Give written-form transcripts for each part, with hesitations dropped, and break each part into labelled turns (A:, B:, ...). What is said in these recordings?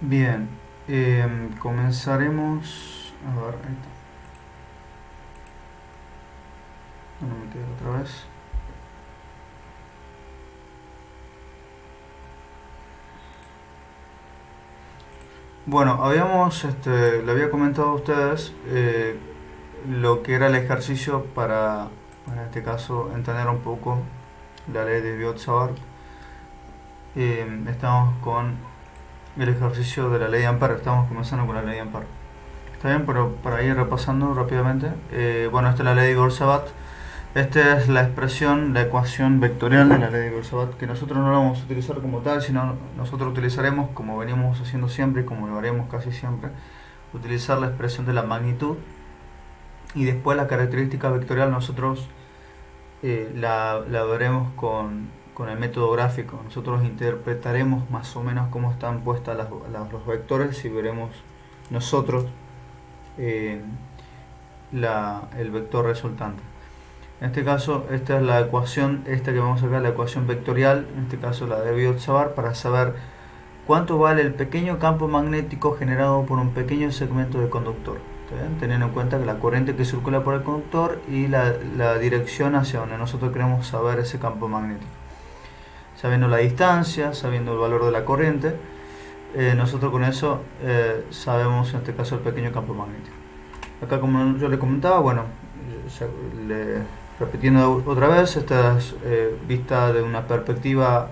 A: Bien, comenzaremos. A ver, ahí está. No me quedo otra vez. Bueno, le había comentado a ustedes lo que era el ejercicio para, en este caso, entender un poco la ley de Biot-Savart. Estamos con el ejercicio de la ley de Ampère, estamos comenzando con la ley de Ampère. Está bien, pero para ir repasando rápidamente, bueno, esta es la ley de Gauss-Savart. Esta es la expresión, la ecuación vectorial de la ley de Gauss-Savart, que nosotros no la vamos a utilizar como tal, sino nosotros utilizaremos, como venimos haciendo siempre y como lo haremos casi siempre, utilizar la expresión de la magnitud y después la característica vectorial nosotros la veremos con el método gráfico. Nosotros interpretaremos más o menos cómo están puestas los vectores y veremos nosotros eh, el vector resultante. En este caso, esta es la ecuación, esta que vamos a sacar, la ecuación vectorial, en este caso la de Biot-Savart, para saber cuánto vale el pequeño campo magnético generado por un pequeño segmento de conductor. Teniendo en cuenta que la corriente que circula por el conductor y la dirección hacia donde nosotros queremos saber ese campo magnético. Sabiendo la distancia, sabiendo el valor de la corriente, nosotros con eso sabemos en este caso el pequeño campo magnético. Acá, como yo le comentaba, bueno, repitiendo otra vez, esta es vista de una perspectiva,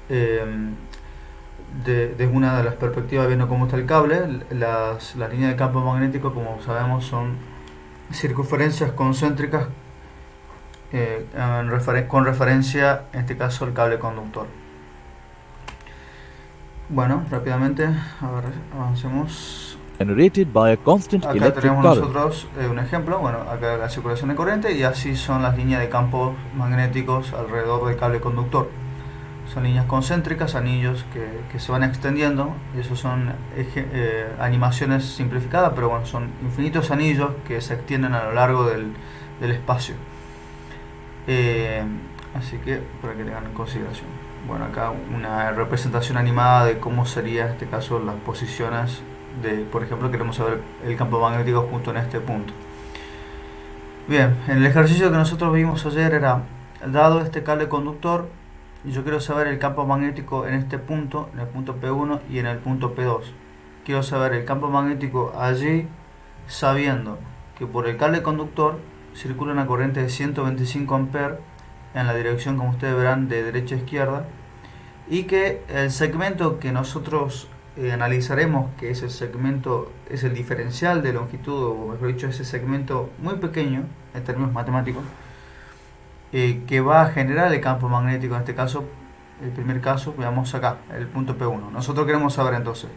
A: de una de las perspectivas viendo cómo está el cable. Las líneas de campo magnético, como sabemos, son circunferencias concéntricas con referencia, en este caso, al cable conductor. Bueno, rápidamente, a ver, avancemos.
B: Generated by a constant
A: Acá
B: electric
A: tenemos
B: current.
A: nosotros un ejemplo, bueno, acá la circulación de corriente y así son las líneas de campos magnéticos alrededor del cable conductor. Son líneas concéntricas, anillos que se van extendiendo, y eso son animaciones simplificadas, pero bueno, son infinitos anillos que se extienden a lo largo del espacio. Así que para que tengan en consideración. Bueno, acá una representación animada de cómo sería en este caso las posiciones de, por ejemplo, queremos saber el campo magnético justo en este punto. Bien, en el ejercicio que nosotros vimos ayer era, dado este cable conductor, y yo quiero saber el campo magnético en este punto, en el punto P1 y en el punto P2. Quiero saber el campo magnético allí, sabiendo que por el cable conductor circula una corriente de 125 amperes en la dirección, como ustedes verán, de derecha a izquierda, y que el segmento que nosotros analizaremos, que ese segmento es el diferencial de longitud, o mejor dicho, ese segmento muy pequeño en términos matemáticos, que va a generar el campo magnético. En este caso, el primer caso, veamos acá, el punto P1. Nosotros queremos saber entonces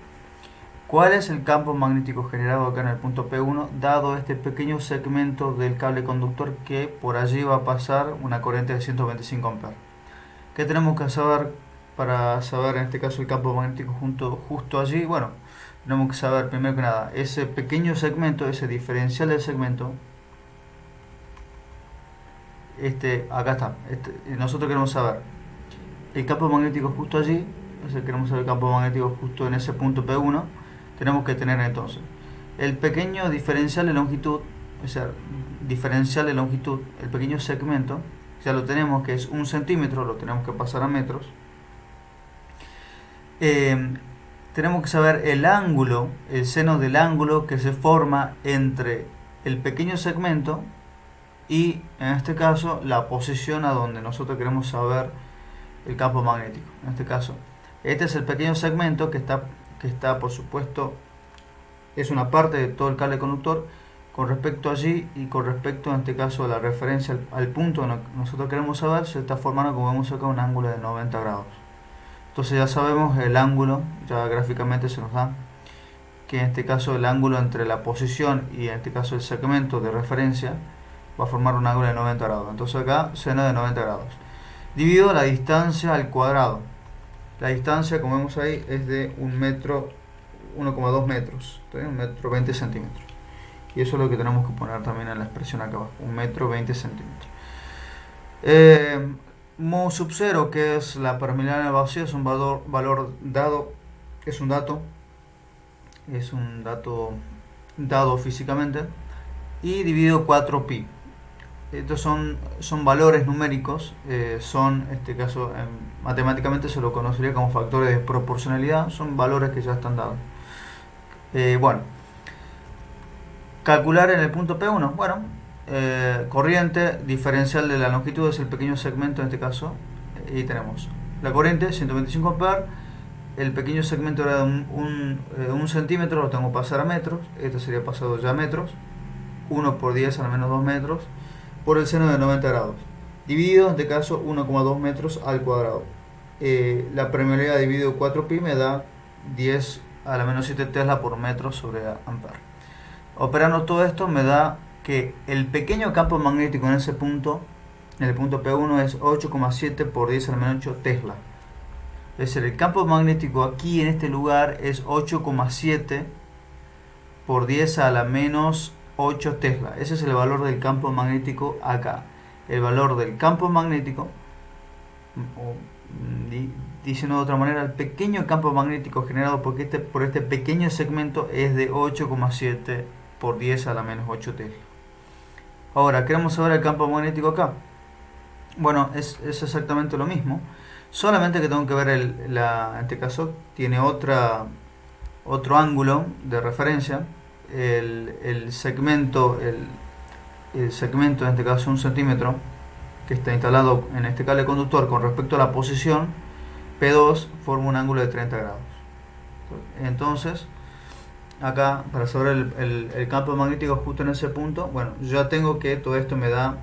A: cuál es el campo magnético generado acá en el punto P1, dado este pequeño segmento del cable conductor que por allí va a pasar una corriente de 125 amperes. ¿Qué tenemos que saber para saber en este caso el campo magnético justo allí? Bueno, tenemos que saber primero que nada ese pequeño segmento, ese diferencial del segmento. Acá está. Nosotros queremos saber el campo magnético justo allí. Queremos saber el campo magnético justo en ese punto P1. Tenemos que tener entonces el pequeño diferencial de longitud, o sea, diferencial de longitud, el pequeño segmento, ya lo tenemos, que es 1 centímetro, lo tenemos que pasar a metros. Tenemos que saber el ángulo, el seno del ángulo que se forma entre el pequeño segmento y, en este caso, la posición a donde nosotros queremos saber el campo magnético. En este caso, este es el pequeño segmento que está, por supuesto, es una parte de todo el cable conductor con respecto allí, y con respecto, en este caso, a la referencia al punto que nosotros queremos saber, se está formando, como vemos acá, un ángulo de 90 grados. Entonces ya sabemos el ángulo, ya gráficamente se nos da que en este caso el ángulo entre la posición y en este caso el segmento de referencia va a formar un ángulo de 90 grados. Entonces acá seno de 90 grados. Divido la distancia al cuadrado. La distancia, como vemos ahí, es de 1,2 metros. 1 metro 20 centímetros. Y eso es lo que tenemos que poner también en la expresión acá abajo. 1 metro 20 centímetros. Mu sub 0, que es la permeabilidad en el vacío, es un valor dado, es un dato es un dato dado físicamente, y dividido 4pi. Estos son valores numéricos, son, en este caso, matemáticamente se lo conocería como factores de proporcionalidad, son valores que ya están dados. Bueno, calcular en el punto P1, bueno, corriente diferencial de la longitud es el pequeño segmento en este caso, y tenemos la corriente 125 amperes, el pequeño segmento era de un centímetro, lo tengo que pasar a metros, esto sería pasado ya a metros, 1 por 10 a la menos 2 metros, por el seno de 90 grados, dividido en este caso 1,2 metros al cuadrado. La permeabilidad dividido 4pi me da 10 a la menos 7 tesla por metro sobre amper. Operando todo esto me da que el pequeño campo magnético en ese punto, en el punto P1, es 8,7 por 10 a la menos 8 tesla. Es decir, el campo magnético aquí en este lugar es 8,7 por 10 a la menos 8 tesla. Ese es el valor del campo magnético acá. El valor del campo magnético, diciendo de otra manera, el pequeño campo magnético generado por este pequeño segmento es de 8,7 por 10 a la menos 8 tesla. Ahora, queremos saber el campo magnético acá. Bueno, es exactamente lo mismo, solamente que tengo que ver en este caso tiene otro ángulo de referencia. El segmento en este caso 1 centímetro que está instalado en este cable conductor con respecto a la posición P2 forma un ángulo de 30 grados. Entonces acá, para saber el campo magnético justo en ese punto, bueno, ya tengo que todo esto me da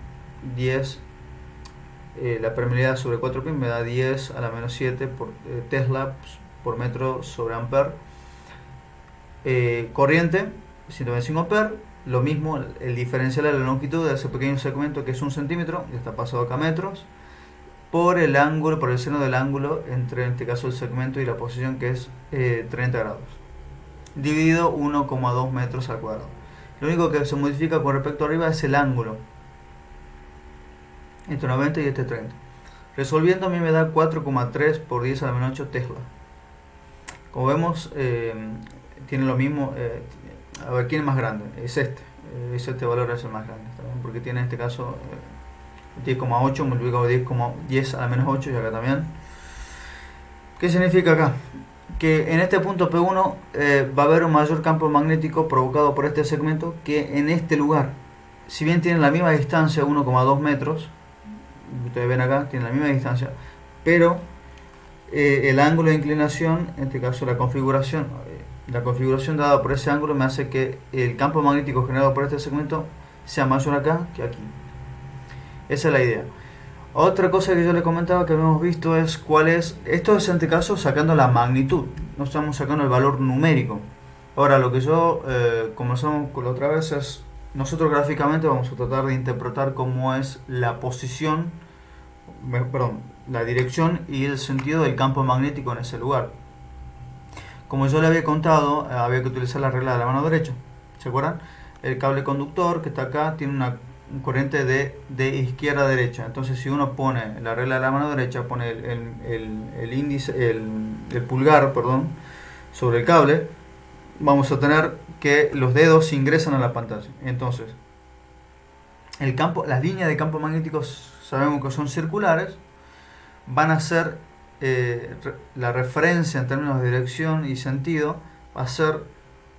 A: 10, la permeabilidad sobre 4pi me da 10 a la menos 7 por tesla por metro sobre amper. Corriente 125 amperes, lo mismo, el diferencial de la longitud de ese pequeño segmento que es 1 centímetro, ya está pasado acá a metros, por el ángulo, por el seno del ángulo entre, en este caso, el segmento y la posición, que es 30 grados, dividido 1,2 metros al cuadrado. Lo único que se modifica con respecto a arriba es el ángulo, este 90 y este 30. Resolviendo a mí me da 4,3 por 10 a la menos 8 tesla. Como vemos, tiene lo mismo. A ver, ¿quién es más grande? Es este valor es el más grande, porque tiene en este caso 10,8 multiplicado por 10 a la menos 8, y acá también. ¿Qué significa acá? Que en este punto P1 va a haber un mayor campo magnético provocado por este segmento que en este lugar. Si bien tienen la misma distancia, 1,2 metros, ustedes ven acá, tienen la misma distancia, pero el ángulo de inclinación, en este caso la configuración dada por ese ángulo me hace que el campo magnético generado por este segmento sea mayor acá que aquí. Esa es la idea. Otra cosa que yo le comentaba que habíamos visto es esto es en este caso sacando la magnitud, no estamos sacando el valor numérico. Ahora, lo que yo comenzamos con la otra vez es, nosotros gráficamente vamos a tratar de interpretar cómo es la posición, la dirección y el sentido del campo magnético en ese lugar. Como yo le había contado, había que utilizar la regla de la mano derecha. ¿Se acuerdan? El cable conductor que está acá tiene una corriente de izquierda a derecha. Entonces, si uno pone la regla de la mano derecha, pone el pulgar, sobre el cable, vamos a tener que los dedos ingresan a la pantalla. Entonces, las líneas de campo magnético sabemos que son circulares, van a ser la referencia en términos de dirección y sentido, va a ser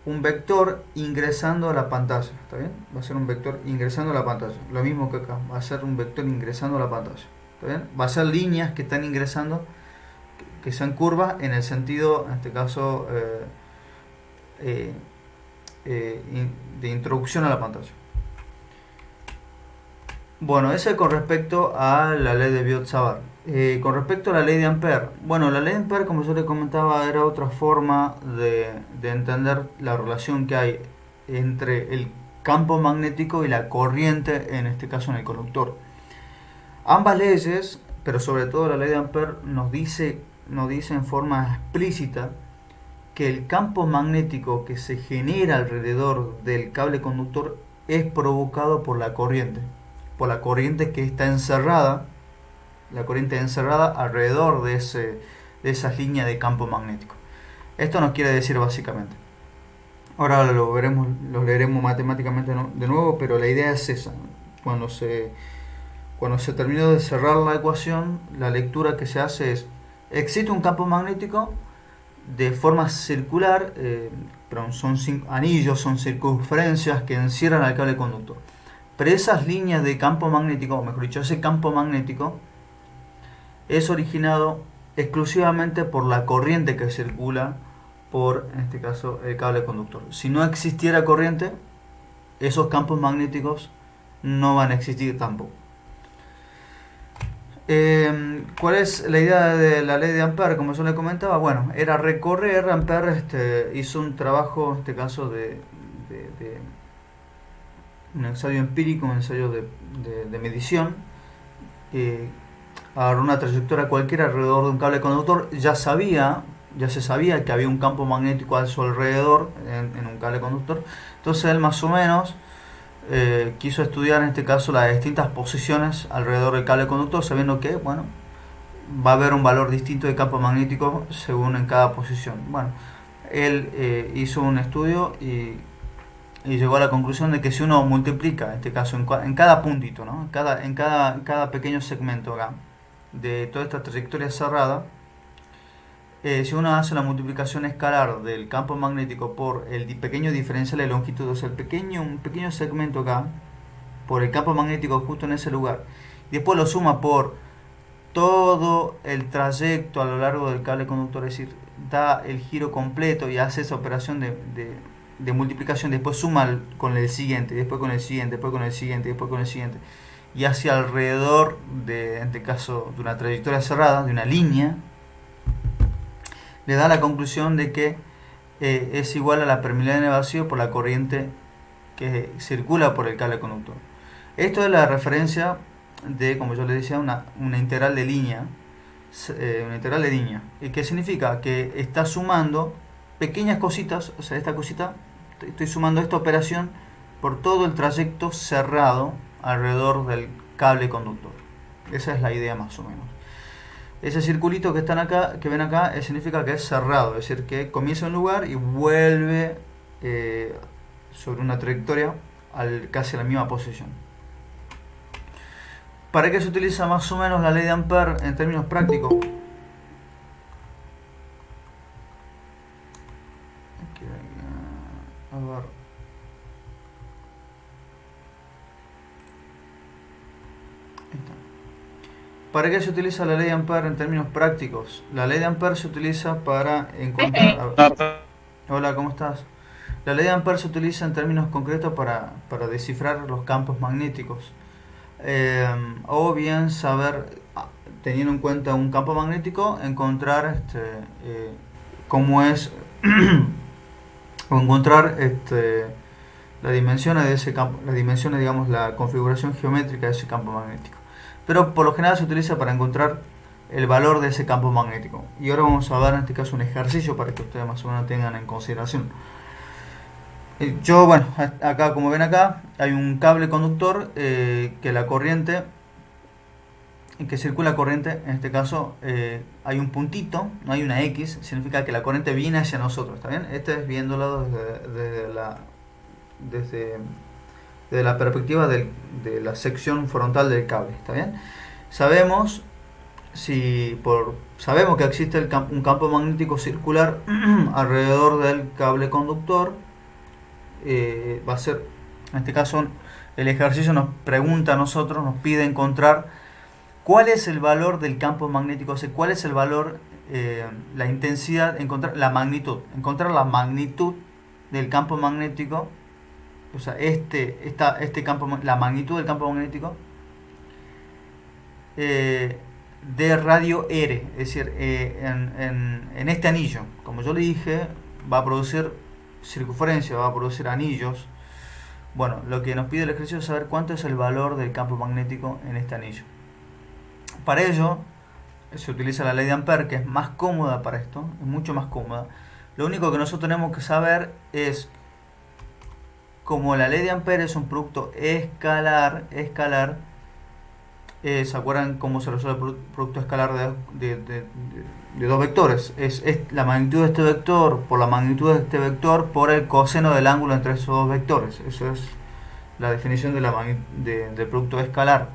A: un vector ingresando a la pantalla, ¿está bien? Va a ser un vector ingresando a la pantalla, lo mismo que acá, va a ser un vector ingresando a la pantalla, ¿está bien? Va a ser líneas que están ingresando, que sean curvas en el sentido, en este caso, de introducción a la pantalla. Bueno, eso es con respecto a la ley de Biot-Savart. Con respecto a la ley de Ampère, bueno, la ley de Ampère, como yo le comentaba, era otra forma de entender la relación que hay entre el campo magnético y la corriente, en este caso en el conductor. Ambas leyes, pero sobre todo la ley de Ampère, nos dice en forma explícita que el campo magnético que se genera alrededor del cable conductor es provocado por la corriente que está encerrada, alrededor de esas líneas de campo magnético. Esto nos quiere decir básicamente Ahora lo veremos, lo leeremos matemáticamente de nuevo, pero la idea es esa. Cuando se, cuando se terminó de cerrar la ecuación, la lectura que se hace es: existe un campo magnético de forma circular, pero son anillos, son circunferencias que encierran al cable conductor. Pero esas líneas de campo magnético, o mejor dicho, ese campo magnético es originado exclusivamente por la corriente que circula por, en este caso, el cable conductor. Si no existiera corriente, esos campos magnéticos no van a existir tampoco. ¿Cuál es la idea de la ley de Ampère? Como yo le comentaba, bueno, era recorrer. Ampère hizo un trabajo, en este caso, de un ensayo empírico, un ensayo de medición. Agarró una trayectoria cualquiera alrededor de un cable conductor. Ya se sabía que había un campo magnético a su alrededor en un cable conductor. Entonces él más o menos quiso estudiar, en este caso, las distintas posiciones alrededor del cable conductor, sabiendo que, bueno, va a haber un valor distinto de campo magnético según en cada posición. Bueno, él hizo un estudio y llegó a la conclusión de que si uno multiplica, en este caso, en cada puntito, ¿no? en cada pequeño segmento acá de toda esta trayectoria cerrada, si uno hace la multiplicación escalar del campo magnético por el pequeño diferencial de longitud, o sea, un pequeño segmento acá, por el campo magnético justo en ese lugar, y después lo suma por todo el trayecto a lo largo del cable conductor, es decir, da el giro completo y hace esa operación de multiplicación, después suma con el siguiente, después con el siguiente, después con el siguiente, después con el siguiente, y hacia alrededor en este caso, de una trayectoria cerrada, de una línea, le da la conclusión de que es igual a la permeabilidad en el vacío por la corriente que circula por el cable conductor. Esto es la referencia de, como yo le decía, una integral de línea. Una integral de línea. ¿Qué significa? Que está sumando pequeñas cositas, o sea, esta cosita, estoy sumando esta operación por todo el trayecto cerrado alrededor del cable conductor. Esa es la idea más o menos. Ese circulito que están acá, que ven acá, significa que es cerrado, es decir, que comienza en un lugar y vuelve sobre una trayectoria casi a la misma posición. ¿Para qué se utiliza más o menos la ley de Ampère en términos prácticos? A ver. ¿Para qué se utiliza la ley de Ampère en términos prácticos? La ley de Ampère se utiliza para encontrar... Hola, ¿cómo estás? La ley de Ampère se utiliza en términos concretos para descifrar los campos magnéticos. O bien saber, teniendo en cuenta un campo magnético, encontrar cómo es... o encontrar las dimensiones de ese campo, las dimensiones, digamos, la configuración geométrica de ese campo magnético. Pero por lo general se utiliza para encontrar el valor de ese campo magnético. Y ahora vamos a ver en este caso un ejercicio para que ustedes más o menos tengan en consideración. Bueno, acá, como ven acá, hay un cable conductor que la corriente, que circula corriente, en este caso hay un puntito, no hay una X, significa que la corriente viene hacia nosotros, ¿está bien? Este es viéndolo desde la perspectiva de la sección frontal del cable, ¿está bien? Sabemos que existe un campo magnético circular alrededor del cable conductor. Va a ser, en este caso, el ejercicio nos pregunta a nosotros, nos pide encontrar cuál es el valor del campo magnético, o sea, cuál es el valor, la intensidad, encontrar la magnitud del campo magnético. O sea, la magnitud del campo magnético de radio R, es decir, en este anillo, como yo le dije, va a producir circunferencia, va a producir anillos. Bueno, lo que nos pide el ejercicio es saber cuánto es el valor del campo magnético en este anillo. Para ello se utiliza la ley de Ampère, que es más cómoda para esto, es mucho más cómoda. Lo único que nosotros tenemos que saber es, como la ley de Ampère es un producto escalar, ¿Se acuerdan cómo se resuelve el producto escalar de dos vectores? Es la magnitud de este vector por la magnitud de este vector por el coseno del ángulo entre esos dos vectores. Eso es la definición del producto escalar.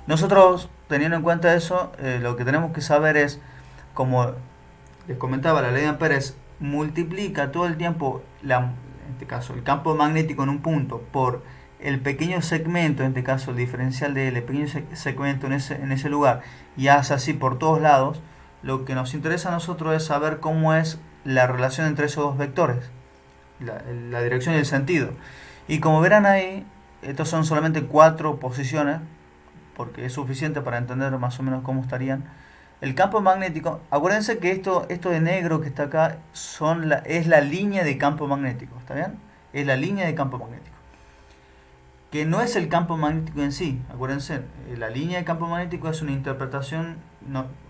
A: Nosotros, teniendo en cuenta eso, lo que tenemos que saber es, como les comentaba, la ley de Ampère multiplica todo el tiempo, en este caso, el campo magnético en un punto por el pequeño segmento, en este caso el diferencial de L, el pequeño segmento en ese lugar, y hace así por todos lados. Lo que nos interesa a nosotros es saber cómo es la relación entre esos dos vectores, la dirección y el sentido. Y como verán ahí, estos son solamente 4 posiciones, porque es suficiente para entender más o menos cómo estarían. El campo magnético, acuérdense que esto de negro que está acá es la línea de campo magnético, ¿está bien? Es la línea de campo magnético, que no es el campo magnético en sí. Acuérdense, la línea de campo magnético es una interpretación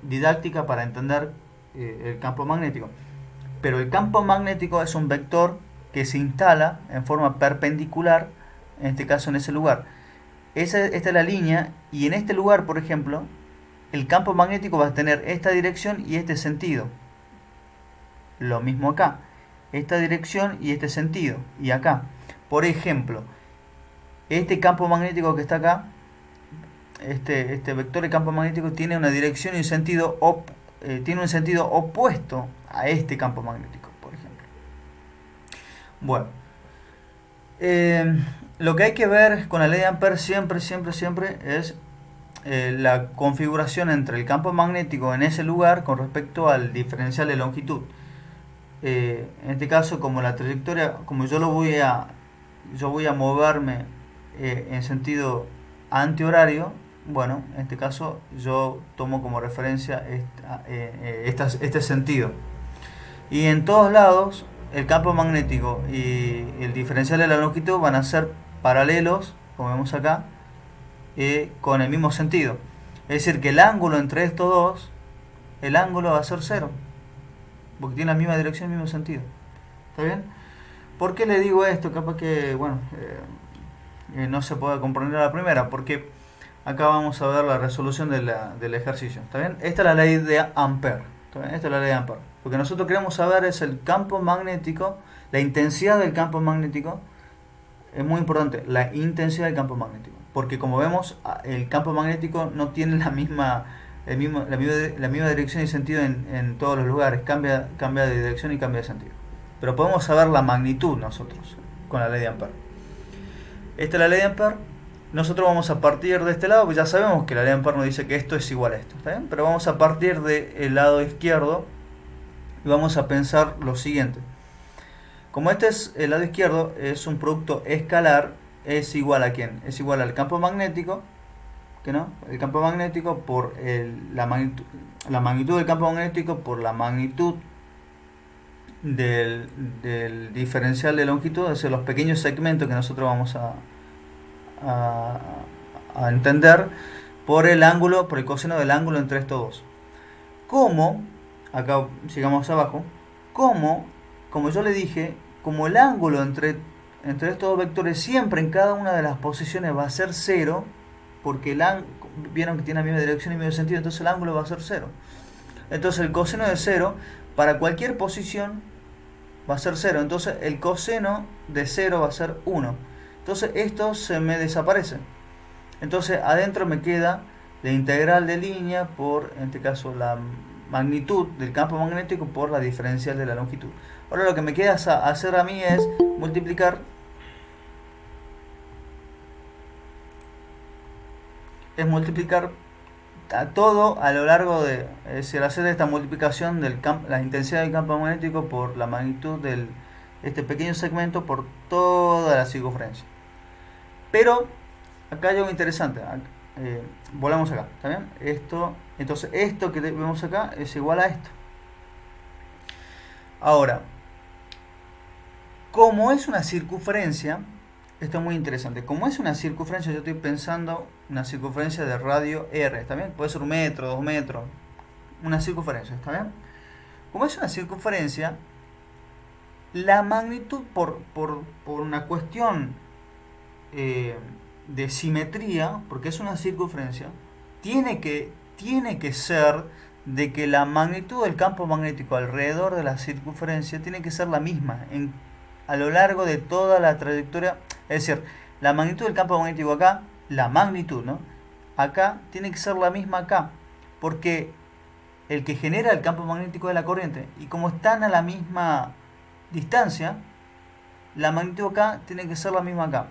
A: didáctica para entender el campo magnético. Pero el campo magnético es un vector que se instala en forma perpendicular, en este caso en ese lugar. Esta es la línea, y en este lugar, por ejemplo, el campo magnético va a tener esta dirección y este sentido. Lo mismo acá, esta dirección y este sentido, y acá. Por ejemplo, este campo magnético que está acá, este vector de campo magnético tiene una dirección y un sentido tiene un sentido opuesto a este campo magnético, por ejemplo. Bueno, lo que hay que ver con la ley de Ampère siempre es la configuración entre el campo magnético en ese lugar con respecto al diferencial de longitud. En este caso, como la trayectoria, como yo voy a moverme en sentido antihorario, bueno, en este caso yo tomo como referencia este sentido. Y en todos lados el campo magnético y el diferencial de la longitud van a ser paralelos, como vemos acá, con el mismo sentido. Es decir, que el ángulo entre estos dos, el ángulo va a ser 0, porque tiene la misma dirección y el mismo sentido. ¿Está bien? ¿Por qué le digo esto? Capaz que, bueno, no se puede comprender a la primera, porque acá vamos a ver la resolución del ejercicio. ¿Está bien? Esta es la ley de Ampère. ¿Está bien? Esta es la ley de Ampère. Lo que nosotros queremos saber es el campo magnético, la intensidad del campo magnético. Es muy importante, la intensidad del campo magnético. Porque como vemos, el campo magnético no tiene la misma dirección y sentido en todos los lugares. Cambia de dirección y cambia de sentido. Pero podemos saber la magnitud nosotros con la ley de Ampère. Esta es la ley de Ampère. Nosotros vamos a partir de este lado, pues ya sabemos que la ley de Ampère nos dice que esto es igual a esto, ¿está bien? Pero vamos a partir del lado izquierdo y vamos a pensar lo siguiente. Como este es el lado izquierdo, es un producto escalar, es igual a ¿quién? Es igual al campo magnético, ¿que no? El campo magnético por la magnitud del campo magnético por la magnitud del diferencial de longitud, es decir, los pequeños segmentos que nosotros vamos a entender por el coseno del ángulo entre estos dos. Como, acá sigamos abajo, como yo le dije, como el ángulo entre estos dos vectores siempre en cada una de las posiciones va a ser 0, porque vieron que tiene la misma dirección y mismo sentido, entonces el ángulo va a ser 0. Entonces el coseno de 0 para cualquier posición va a ser 0, entonces el coseno de 0 va a ser 1. Entonces esto se me desaparece. Entonces adentro me queda la integral de línea por, en este caso, la magnitud del campo magnético por la diferencial de la longitud. Ahora lo que me queda hacer a mí es multiplicar a todo a lo largo de, es decir, hacer esta multiplicación de la intensidad del campo magnético por la magnitud de este pequeño segmento por toda la circunferencia. Pero acá hay algo interesante. Volvamos acá, ¿está bien? Entonces esto que vemos acá es igual a esto. Ahora, como es una circunferencia, esto es muy interesante. Como es una circunferencia, yo estoy pensando una circunferencia de radio R, ¿está bien? Puede ser 1 metro, 2 metros, una circunferencia, ¿está bien? Como es una circunferencia, la magnitud por una cuestión de simetría, porque es una circunferencia, tiene que ser de que la magnitud del campo magnético alrededor de la circunferencia tiene que ser la misma a lo largo de toda la trayectoria. Es decir, la magnitud del campo magnético acá, la magnitud, ¿no? Acá tiene que ser la misma acá, porque el que genera el campo magnético es la corriente, y como están a la misma distancia, la magnitud acá tiene que ser la misma acá.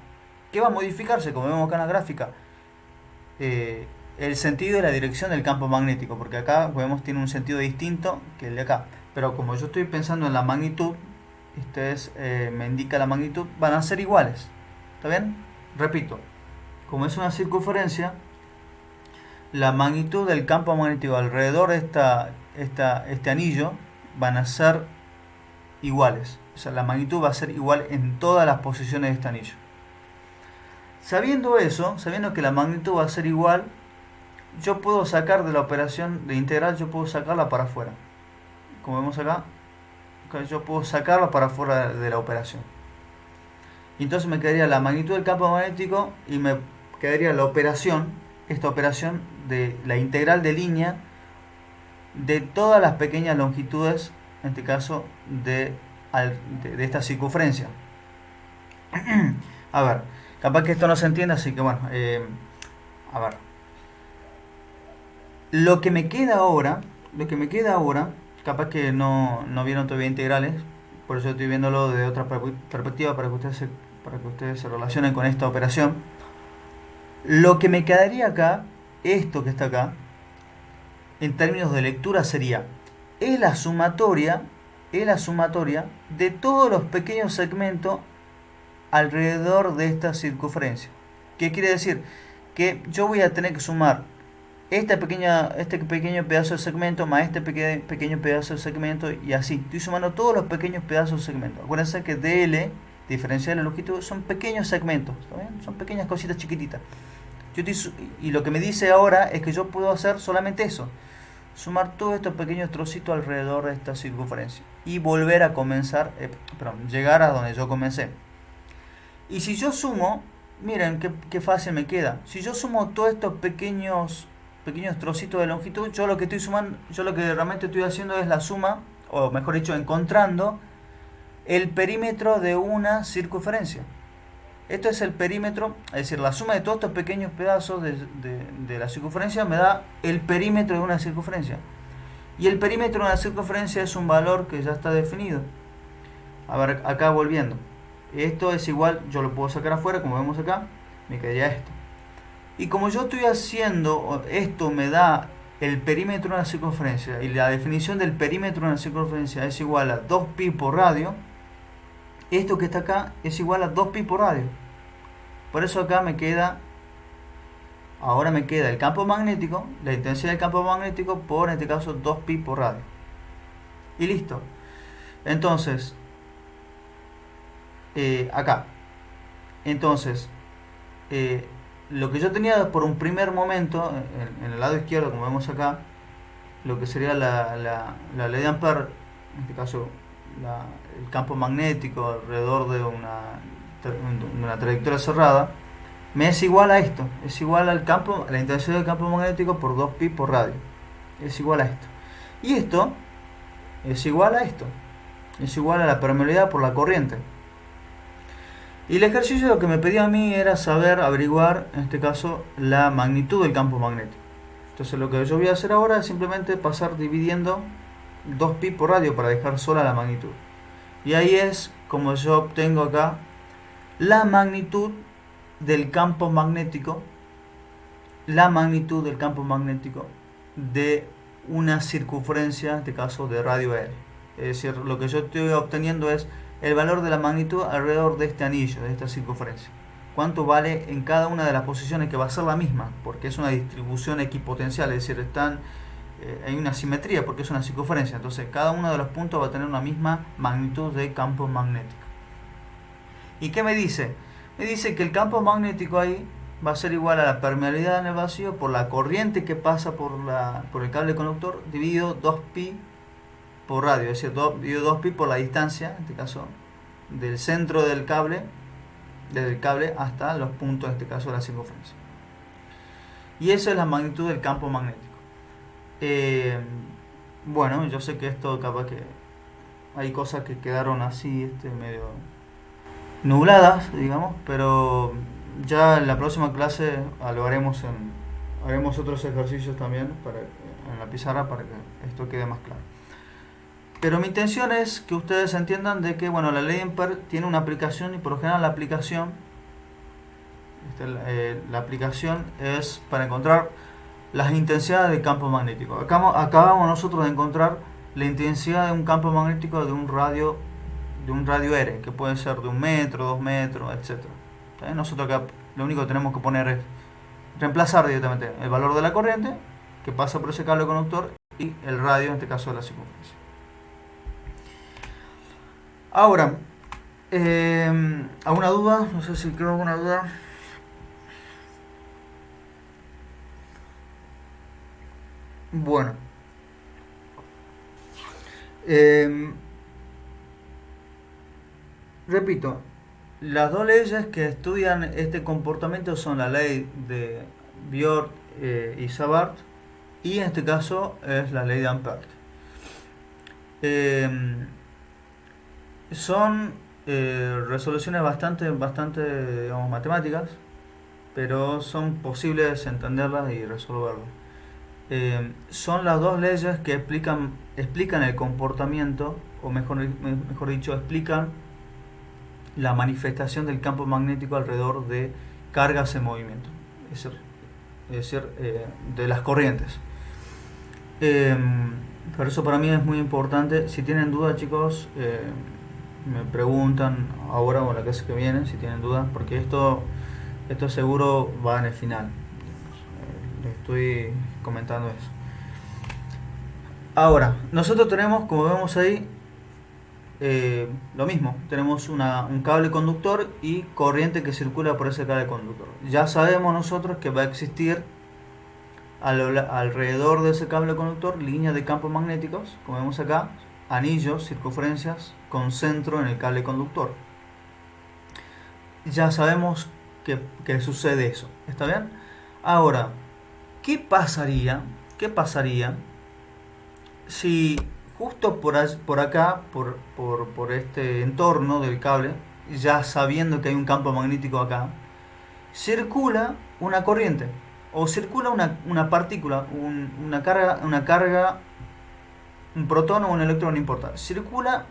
A: ¿Qué va a modificarse? Como vemos acá en la gráfica, el sentido y la dirección del campo magnético, porque acá vemos tiene un sentido distinto que el de acá. Pero como yo estoy pensando en la magnitud, ustedes me indica la magnitud, van a ser iguales. ¿Está bien? Repito, como es una circunferencia, la magnitud del campo magnético alrededor de este anillo van a ser iguales. O sea, la magnitud va a ser igual en todas las posiciones de este anillo. Sabiendo eso, sabiendo que la magnitud va a ser igual, yo puedo sacar de la operación de integral, yo puedo sacarla para afuera. Como vemos acá, yo puedo sacarla para afuera de la operación. Y entonces me quedaría la magnitud del campo magnético y me quedaría la operación, esta operación de la integral de línea de todas las pequeñas longitudes, en este caso de esta circunferencia. A ver, capaz que esto no se entiende, así que bueno, a ver. Lo que me queda ahora, capaz que no vieron todavía integrales, por eso estoy viéndolo de otra perspectiva para que ustedes se relacionen con esta operación. Lo que me quedaría acá, esto que está acá, en términos de lectura sería es la sumatoria de todos los pequeños segmentos alrededor de esta circunferencia. ¿Qué quiere decir? Que yo voy a tener que sumar este pequeño pedazo de segmento más este pequeño pedazo de segmento, y así. Estoy sumando todos los pequeños pedazos de segmento. Acuérdense que DL, diferencia de la longitud, son pequeños segmentos, ¿está bien? Son pequeñas cositas chiquititas. Y lo que me dice ahora es que yo puedo hacer solamente eso. Sumar todos estos pequeños trocitos alrededor de esta circunferencia. Y volver a llegar a donde yo comencé. Y si yo sumo, miren qué fácil me queda. Si yo sumo todos estos pequeños trocitos de longitud, yo lo que realmente estoy haciendo es la suma, o mejor dicho, encontrando el perímetro de una circunferencia. Esto es el perímetro, es decir, la suma de todos estos pequeños pedazos de la circunferencia me da el perímetro de una circunferencia. Y el perímetro de una circunferencia es un valor que ya está definido. A ver, acá volviendo. Esto es igual, yo lo puedo sacar afuera, como vemos acá, me quedaría esto. Y como yo estoy haciendo, esto me da el perímetro de una circunferencia, y la definición del perímetro de una circunferencia es igual a 2pi por radio, esto que está acá es igual a 2pi por radio. Por eso acá ahora me queda el campo magnético, la intensidad del campo magnético por, en este caso, 2pi por radio. Y listo. Entonces, acá. Entonces, lo que yo tenía por un primer momento, en el lado izquierdo, como vemos acá, lo que sería la ley de Ampère, en este caso, el campo magnético alrededor de una trayectoria cerrada, me es igual a esto, es igual al la intensidad del campo magnético por 2pi por radio, es igual a esto. Y esto es igual a esto, es igual a la permeabilidad por la corriente. Y el ejercicio lo que me pedía a mí era averiguar, en este caso, la magnitud del campo magnético. Entonces lo que yo voy a hacer ahora es simplemente pasar dividiendo 2pi por radio para dejar sola la magnitud. Y ahí es como yo obtengo acá la magnitud del campo magnético, de una circunferencia, en este caso de radio L. Es decir, lo que yo estoy obteniendo es el valor de la magnitud alrededor de este anillo, de esta circunferencia. Cuánto vale en cada una de las posiciones, que va a ser la misma, porque es una distribución equipotencial, es decir, hay una simetría porque es una circunferencia. Entonces cada uno de los puntos va a tener una misma magnitud de campo magnético. ¿Y qué me dice? Me dice que el campo magnético ahí va a ser igual a la permeabilidad en el vacío por la corriente que pasa por el cable conductor, dividido 2pi por radio, es decir, dividido 2pi por la distancia, en este caso, del centro del cable, desde el cable hasta los puntos, en este caso, de la circunferencia. Y esa es la magnitud del campo magnético. Bueno, yo sé que esto capaz que hay cosas que quedaron así, medio nubladas, digamos, pero ya en la próxima clase lo haremos otros ejercicios también en la pizarra para que esto quede más claro. Pero mi intención es que ustedes entiendan de que, bueno, la ley de Ampère tiene una aplicación y por lo general la aplicación es para encontrar las intensidades de campo magnético. Acabamos nosotros de encontrar la intensidad de un campo magnético de un radio R, que puede ser de 1 metro, 2 metros, etc. Nosotros acá lo único que tenemos que poner es reemplazar directamente el valor de la corriente que pasa por ese cable conductor y el radio, en este caso de la circunferencia. Ahora, ¿alguna duda? No sé si creo alguna duda. Bueno, repito, las dos leyes que estudian este comportamiento son la ley de Biot y Savart, y en este caso es la ley de Ampère. Son resoluciones bastante digamos, matemáticas, pero son posibles entenderlas y resolverlas. Son las dos leyes que explican el comportamiento, o mejor dicho, explican la manifestación del campo magnético alrededor de cargas en movimiento, es decir, de las corrientes. Por eso para mí es muy importante. Si tienen dudas, chicos, me preguntan ahora o la clase que viene si tienen dudas, porque esto seguro va en el final. Les estoy comentando eso. Ahora, nosotros tenemos, como vemos ahí, lo mismo. Tenemos un cable conductor y corriente que circula por ese cable conductor. Ya sabemos nosotros que va a existir alrededor de ese cable conductor líneas de campos magnéticos, como vemos acá, anillos, circunferencias con centro en el cable conductor. Ya sabemos que sucede eso. ¿Está bien? Ahora, ¿qué pasaría si justo por acá, por este entorno del cable, ya sabiendo que hay un campo magnético acá, circula una corriente o circula una partícula, una carga, un protón o un electrón, no importa, circula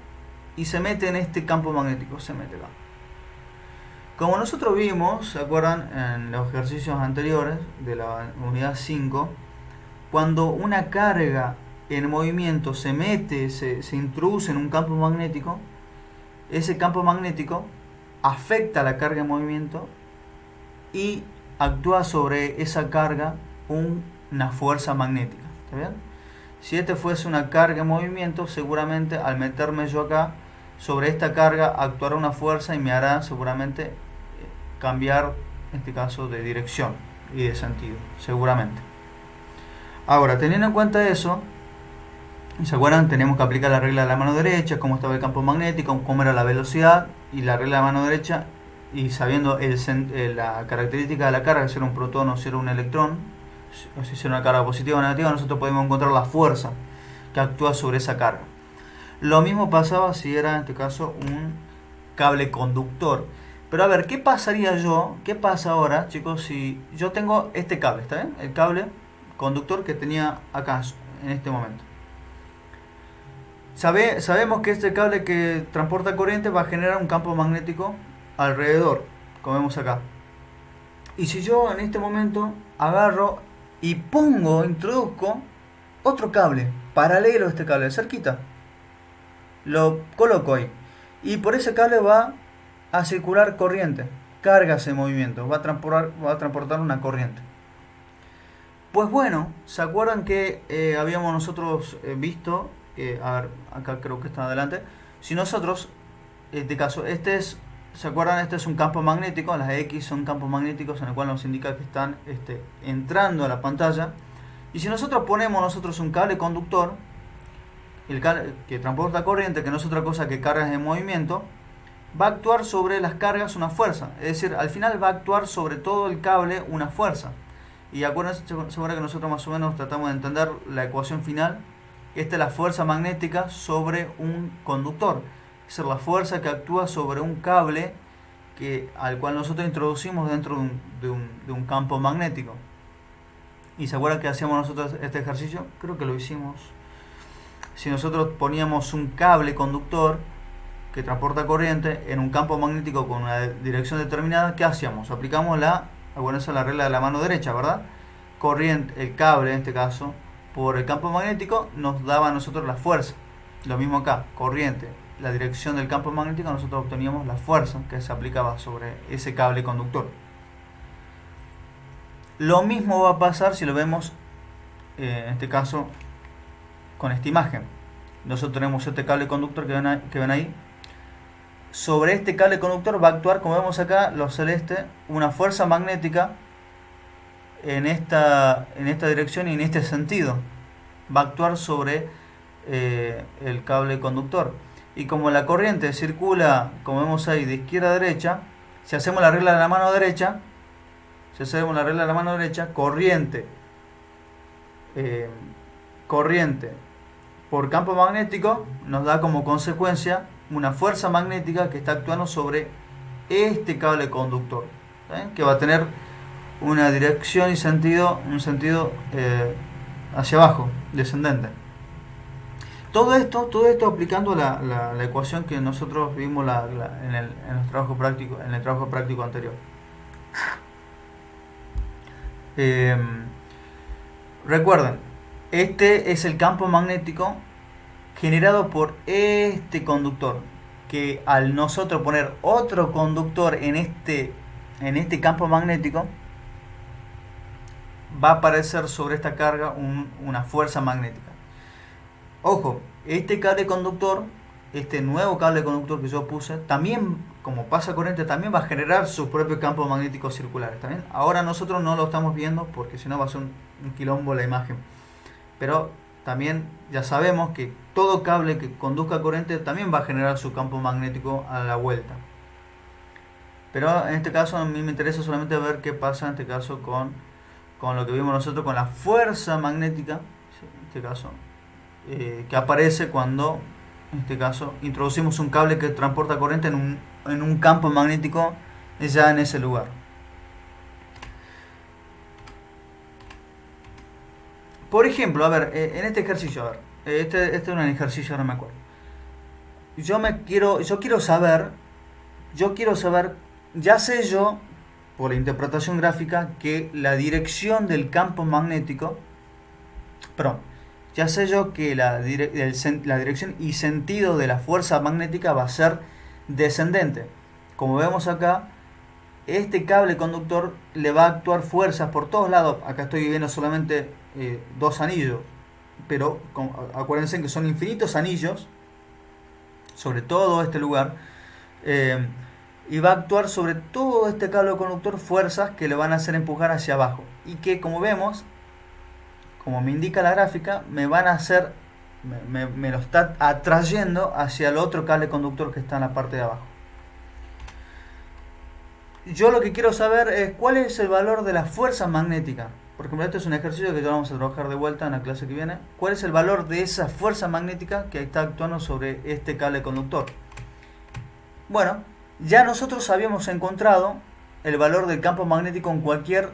A: y se mete en este campo magnético, se mete acá. Como nosotros vimos, ¿se acuerdan? En los ejercicios anteriores de la unidad 5, cuando una carga en movimiento se introduce en un campo magnético, ese campo magnético afecta la carga en movimiento y actúa sobre esa carga una fuerza magnética. ¿Está bien? Si este fuese una carga en movimiento, seguramente al meterme yo acá, sobre esta carga actuará una fuerza y me hará seguramente cambiar, en este caso, de dirección y de sentido, seguramente. Ahora, teniendo en cuenta eso, ¿se acuerdan? Tenemos que aplicar la regla de la mano derecha, cómo estaba el campo magnético, cómo era la velocidad, y la regla de la mano derecha, y sabiendo la característica de la carga, si era un protón o si era un electrón, o si era una carga positiva o negativa, nosotros podemos encontrar la fuerza que actúa sobre esa carga. Lo mismo pasaba si era, en este caso, un cable conductor. Pero a ver, ¿qué pasa ahora, chicos, si yo tengo este cable? ¿Está bien? El cable conductor que tenía acá en este momento. Sabemos que este cable que transporta corriente va a generar un campo magnético alrededor, como vemos acá. Y si yo en este momento agarro y introduzco otro cable paralelo a este cable, cerquita, lo coloco ahí, y por ese cable va a circular corriente, cargas en movimiento, va a transportar una corriente. Pues bueno, ¿se acuerdan que habíamos nosotros visto? A ver, acá creo que está adelante. Si nosotros, en este caso, ¿se acuerdan? Este es un campo magnético, las X son campos magnéticos en el cual nos indica que están entrando a la pantalla. Y si nosotros ponemos un cable conductor, el cable que transporta corriente, que no es otra cosa que cargas en movimiento, va a actuar sobre las cargas una fuerza. Es decir, al final va a actuar sobre todo el cable una fuerza. Y acuérdense, seguro que nosotros más o menos tratamos de entender la ecuación final. Esta es la fuerza magnética sobre un conductor. Esa es la fuerza que actúa sobre un cable al cual nosotros introducimos dentro de un campo magnético. ¿Y se acuerdan que hacíamos nosotros este ejercicio? Creo que lo hicimos. Si nosotros poníamos un cable conductor que transporta corriente en un campo magnético con una dirección determinada, ¿qué hacíamos? Aplicamos la regla de la mano derecha, ¿verdad? Corriente, el cable en este caso, por el campo magnético nos daba a nosotros la fuerza. Lo mismo acá, corriente, la dirección del campo magnético, nosotros obteníamos la fuerza que se aplicaba sobre ese cable conductor. Lo mismo va a pasar si lo vemos, en este caso, con esta imagen. Nosotros tenemos este cable conductor que ven ahí. Sobre este cable conductor va a actuar, como vemos acá, lo celeste, una fuerza magnética en esta dirección y en este sentido. Va a actuar sobre el cable conductor. Y como la corriente circula, como vemos ahí, de izquierda a derecha, si hacemos la regla de la mano derecha, corriente por campo magnético nos da como consecuencia una fuerza magnética que está actuando sobre este cable conductor, ¿sí? Que va a tener una dirección y un sentido hacia abajo, descendente. Todo esto aplicando la ecuación que nosotros vimos en el trabajo práctico anterior. Recuerden, este es el campo magnético generado por este conductor, que al nosotros poner otro conductor en este campo magnético, va a aparecer sobre esta carga una fuerza magnética. Ojo, este cable conductor, este nuevo cable conductor que yo puse, también, como pasa corriente, también va a generar sus propios campos magnéticos circulares. ¿Está bien? Ahora nosotros no lo estamos viendo porque si no va a ser un quilombo la imagen. Pero también ya sabemos que todo cable que conduzca corriente también va a generar su campo magnético a la vuelta. Pero en este caso a mí me interesa solamente ver qué pasa en este caso con lo que vimos nosotros, con la fuerza magnética, en este caso, que aparece cuando, en este caso, introducimos un cable que transporta corriente en un campo magnético ya en ese lugar. Por ejemplo, a ver, en este ejercicio, a ver, este es un ejercicio, no me acuerdo. Yo quiero saber, ya sé yo, por la interpretación gráfica, que la dirección del campo magnético, ya sé yo que la dirección y sentido de la fuerza magnética va a ser descendente. Como vemos acá, este cable conductor le va a actuar fuerzas por todos lados. Acá estoy viendo solamente dos anillos, pero acuérdense que son infinitos anillos sobre todo este lugar, y va a actuar sobre todo este cable conductor fuerzas que le van a hacer empujar hacia abajo, y que, como vemos, como me indica la gráfica, me lo está atrayendo hacia el otro cable conductor que está en la parte de abajo. Yo lo que quiero saber es cuál es el valor de la fuerza magnética. Por ejemplo, este es un ejercicio que ya vamos a trabajar de vuelta en la clase que viene. ¿Cuál es el valor de esa fuerza magnética que está actuando sobre este cable conductor? Bueno, ya nosotros habíamos encontrado el valor del campo magnético en cualquier,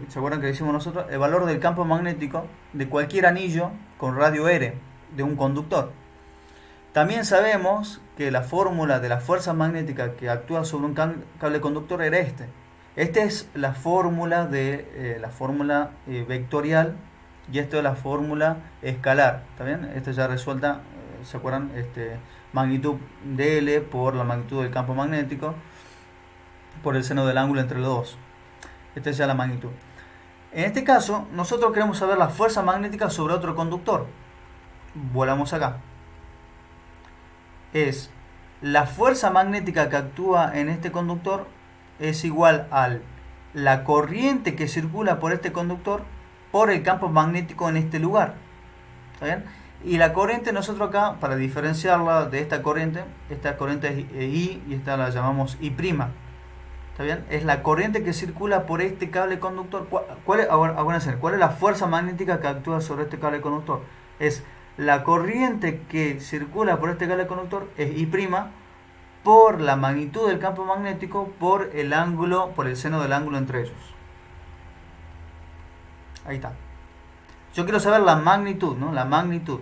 A: ¿se acuerdan que decimos nosotros? El valor del campo magnético de cualquier anillo con radio R de un conductor. También sabemos que la fórmula de la fuerza magnética que actúa sobre un cable conductor era este. Esta es la fórmula vectorial, y esto es la fórmula escalar. ¿Está bien? Esta ya resuelta, ¿se acuerdan? Magnitud de L por la magnitud del campo magnético por el seno del ángulo entre los dos. Esta es ya la magnitud. En este caso, nosotros queremos saber la fuerza magnética sobre otro conductor. Volamos acá. Es la fuerza magnética que actúa en este conductor es igual a la corriente que circula por este conductor por el campo magnético en este lugar. ¿Está bien? Y la corriente, nosotros acá, para diferenciarla de esta corriente es I y esta la llamamos I'. ¿Está bien? Es la corriente que circula por este cable conductor. Acuérdense, ¿cuál es la fuerza magnética que actúa sobre este cable conductor? Es la corriente que circula por este cable conductor, es I', por la magnitud del campo magnético, por el ángulo, por el seno del ángulo entre ellos. Ahí está. Yo quiero saber la magnitud, ¿no? La magnitud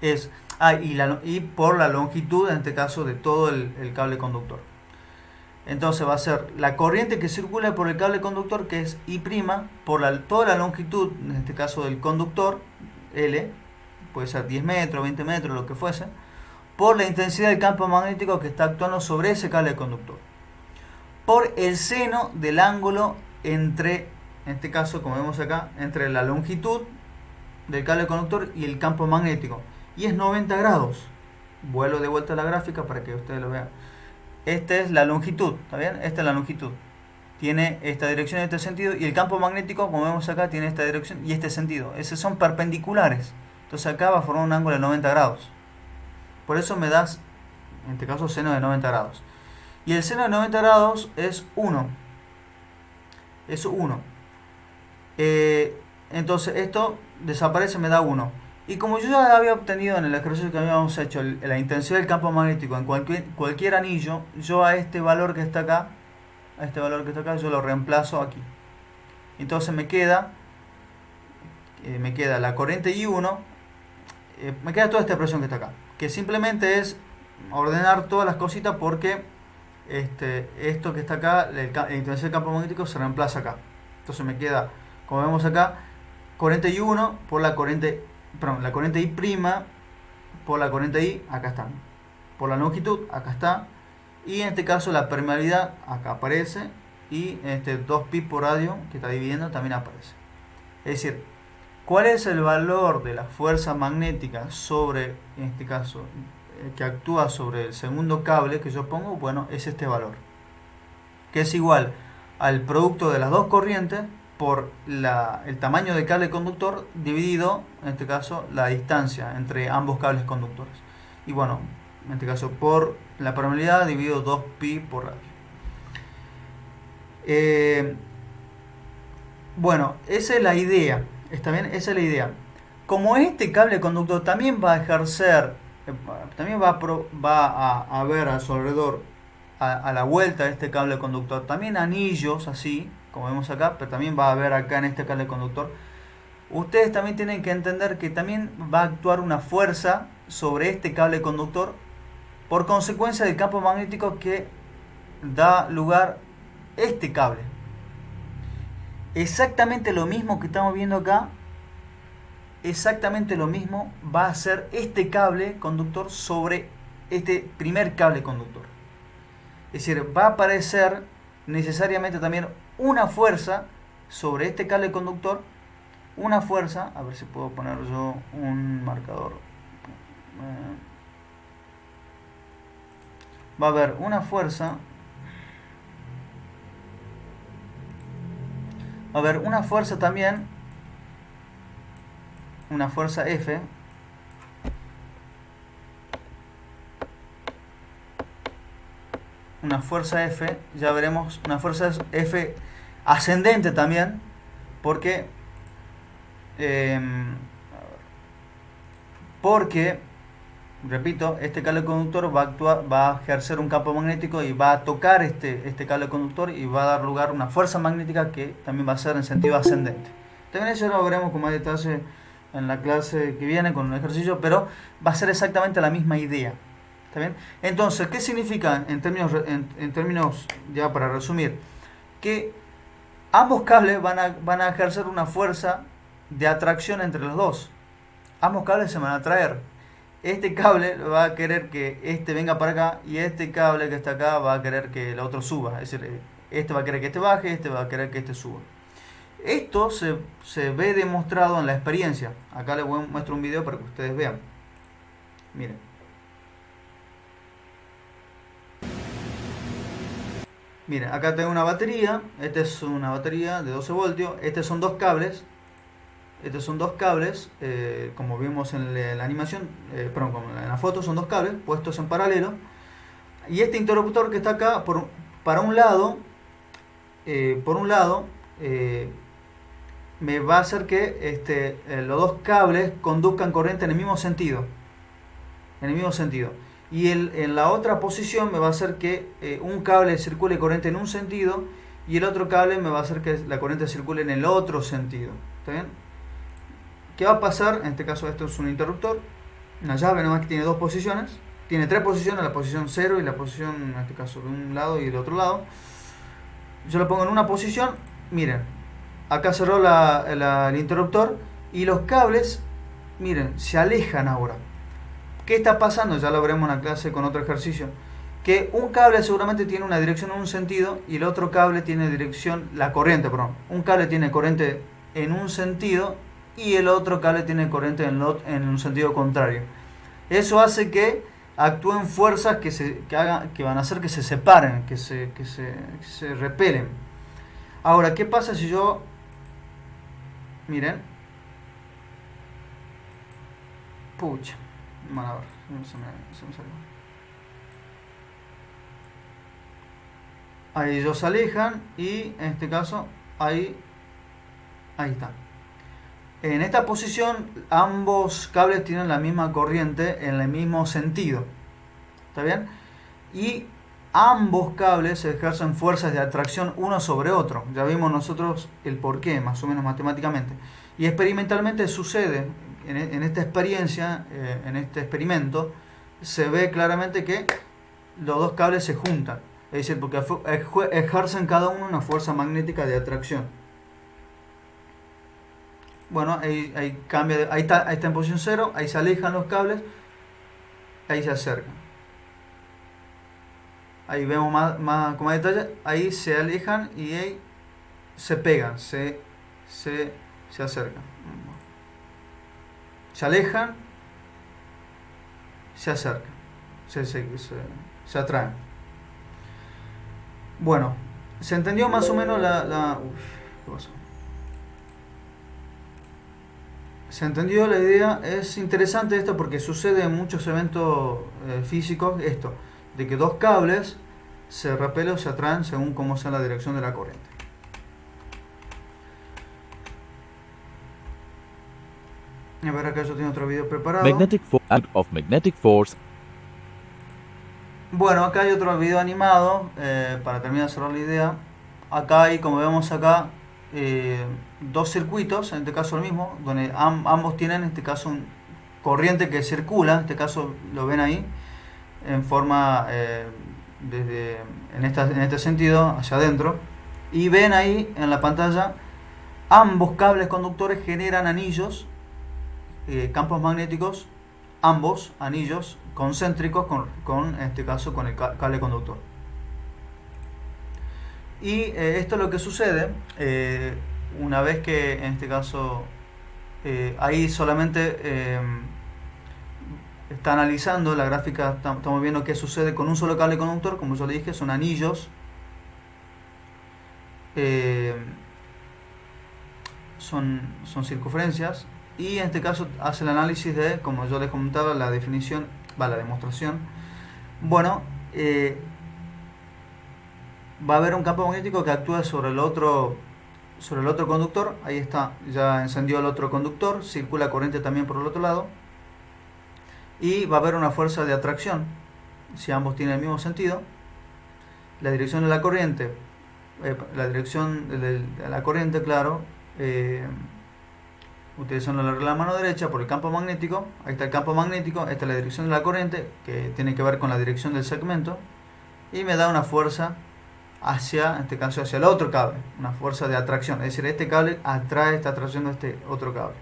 A: es y por la longitud, en este caso, de todo el cable conductor. Entonces va a ser la corriente que circula por el cable conductor, que es I', por toda la longitud, en este caso del conductor, L, puede ser 10 metros, 20 metros, lo que fuese, por la intensidad del campo magnético que está actuando sobre ese cable conductor, por el seno del ángulo entre, en este caso, como vemos acá, entre la longitud del cable conductor y el campo magnético, y es 90 grados. Vuelvo de vuelta a la gráfica para que ustedes lo vean. Esta es la longitud, ¿está bien? Esta es la longitud. Tiene esta dirección y este sentido, y el campo magnético, como vemos acá, tiene esta dirección y este sentido. Esos son perpendiculares. Entonces acá va a formar un ángulo de 90 grados. Por eso me das, en este caso, seno de 90 grados. Y el seno de 90 grados es 1. Es 1. Entonces esto desaparece, me da 1. Y como yo ya había obtenido en el ejercicio que habíamos hecho la intensidad del campo magnético en cualquier anillo, yo a este valor que está acá, yo lo reemplazo aquí. Entonces me queda la corriente I1, me queda toda esta expresión que está acá, que simplemente es ordenar todas las cositas porque esto que está acá, la intensidad del campo magnético se reemplaza acá. Entonces me queda, como vemos acá, corriente I1 por la corriente I' por la corriente I, acá está, por la longitud, acá está, y en este caso la permeabilidad, acá aparece, y 2pi por radio, que está dividiendo, también aparece. Es decir, ¿cuál es el valor de la fuerza magnética sobre, en este caso, que actúa sobre el segundo cable que yo pongo? Bueno, es este valor, que es igual al producto de las dos corrientes por el tamaño del cable conductor dividido, en este caso, la distancia entre ambos cables conductores. Y bueno, en este caso, por la permeabilidad dividido 2pi por radio. Bueno, esa es la idea. ¿Está bien? Esa es la idea. Como este cable conductor también va a ejercer, también va a ver a su alrededor, a la vuelta de este cable conductor, también anillos así, como vemos acá, pero también va a haber acá en este cable conductor. Ustedes también tienen que entender que también va a actuar una fuerza sobre este cable conductor por consecuencia del campo magnético que da lugar este cable. Exactamente lo mismo que estamos viendo acá, exactamente lo mismo va a hacer este cable conductor sobre este primer cable conductor. Es decir, va a aparecer necesariamente también una fuerza sobre este cable conductor, una fuerza, a ver si puedo poner yo un marcador, va a haber una fuerza, también, una fuerza F, ya veremos, una fuerza F ascendente también, porque repito, este cable conductor va a ejercer un campo magnético y va a tocar este cable conductor y va a dar lugar a una fuerza magnética que también va a ser en sentido ascendente. También eso lo veremos con más detalle en la clase que viene con un ejercicio, pero va a ser exactamente la misma idea. ¿Está bien? Entonces, ¿qué significa en términos ya para resumir? Que ambos cables van a ejercer una fuerza de atracción entre los dos. Ambos cables se van a atraer. Este cable va a querer que este venga para acá y este cable que está acá va a querer que el otro suba. Es decir, este va a querer que este baje, este va a querer que este suba. Esto se ve demostrado en la experiencia. Acá les muestro un video para que ustedes vean. Miren, acá tengo una batería. Esta es una batería de 12 voltios. Estos son dos cables. Como vimos en la animación, como en la foto, son dos cables puestos en paralelo. y este interruptor que está acá, para un lado, por un lado, me va a hacer que los dos cables conduzcan corriente en el mismo sentido. En el mismo sentido. Y en la otra posición me va a hacer que un cable circule corriente en un sentido y el otro cable me va a hacer que la corriente circule en el otro sentido. ¿Está bien? ¿Qué va a pasar? En este caso esto es un interruptor, una llave nomás que tiene dos posiciones. Tiene tres posiciones, la posición 0 y la posición, en este caso, de un lado y del otro lado. Yo lo pongo en una posición, miren, acá cerró el interruptor y los cables, miren, se alejan ahora. ¿Qué está pasando? Ya lo veremos en la clase con otro ejercicio. Que un cable seguramente tiene una dirección en un sentido y el otro cable tiene dirección, la corriente, perdón. Un cable tiene corriente en un sentido y el otro cable tiene corriente en un sentido contrario. Eso hace que actúen fuerzas que van a hacer que se separen, que se repelen. Ahora, ¿qué pasa si yo, miren, pucha, bueno, a ver, se me salió. Ahí ellos se alejan y en este caso, ahí está. En esta posición ambos cables tienen la misma corriente en el mismo sentido. ¿Está bien? Y ambos cables ejercen fuerzas de atracción uno sobre otro. Ya vimos nosotros el porqué, más o menos matemáticamente. Y experimentalmente sucede, en esta experiencia, en este experimento, se ve claramente que los dos cables se juntan. Es decir, porque ejercen cada uno una fuerza magnética de atracción. Bueno, ahí cambia, ahí está en posición 0, ahí se alejan los cables, ahí se acercan. Ahí vemos más con más detalle, ahí se alejan y ahí se pegan, se acercan. Se alejan, se acercan, se atraen. Bueno, ¿se entendió más o menos ¿qué pasó? ¿Se entendió la idea? Es interesante esto porque sucede en muchos eventos físicos esto, de que dos cables se repelen o se atraen según cómo sea la dirección de la corriente. A ver, acá yo tengo otro video preparado.
B: Magnetic force.
A: Bueno, acá hay otro video animado para terminar de cerrar la idea. Acá hay, como vemos acá, dos circuitos, en este caso el mismo, donde ambos tienen en este caso corriente que circula, en este caso lo ven ahí, en forma en este sentido hacia adentro, y ven ahí en la pantalla ambos cables conductores generan anillos, campos magnéticos, ambos anillos concéntricos en este caso con el cable conductor. Y esto es lo que sucede una vez que en este caso ahí solamente está analizando la gráfica, estamos viendo qué sucede con un solo cable conductor. Como yo le dije, son anillos, son circunferencias, y en este caso hace el análisis de, como yo les comentaba, la definición, la demostración. Bueno, va a haber un campo magnético que actúa sobre el otro conductor. Ahí está, ya encendió el otro conductor, circula corriente también por el otro lado, y va a haber una fuerza de atracción si ambos tienen el mismo sentido. La dirección de la corriente, claro, utilizando la regla de la mano derecha por el campo magnético. Ahí está el campo magnético, esta es la dirección de la corriente, que tiene que ver con la dirección del segmento, y me da una fuerza hacia, en este caso, hacia el otro cable, una fuerza de atracción. Es decir, este cable está atrayendo este otro cable.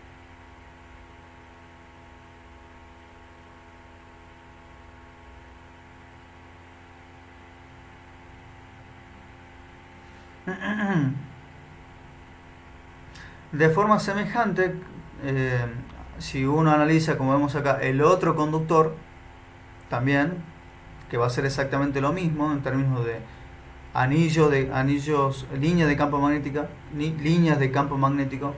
A: De forma semejante, si uno analiza, como vemos acá, el otro conductor también, que va a ser exactamente lo mismo en términos de anillos, líneas de campo magnético,